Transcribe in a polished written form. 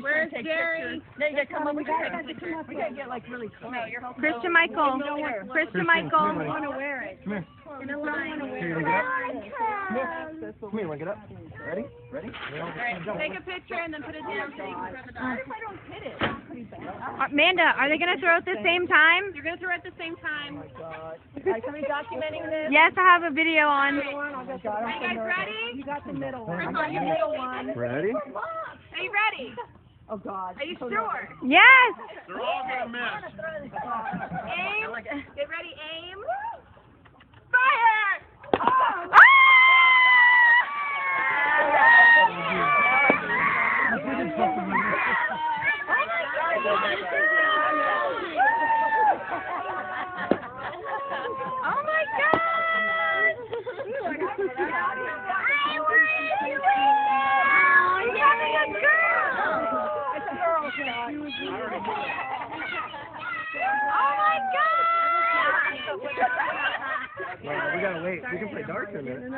Where's Jerry? No, you gotta come up. We gotta get like really close. No, you're Christian Michael. Christian Michael. I want to wear it. Come here. In a line. Here, you wanna get up? Come here, wanna get up? Ready? Ready? Alright, take a picture and then put it down so you can throw the dart. What if I don't hit it? That's pretty bad. Amanda, are they going to throw at the same time? You're gonna throw it at the same time. Alright, somebody documenting this? Yes, I have a video on. Are you guys ready? You got the middle one. I got the middle one. Ready? Are you ready? Oh, God. Are you sure? Yes! They're all gonna miss. Aim. Get ready, aim. Fire! Oh! Oh my God! You're having a girl! It's a girl shot. Oh my God! Well, we gotta wait. We can play darts in a minute.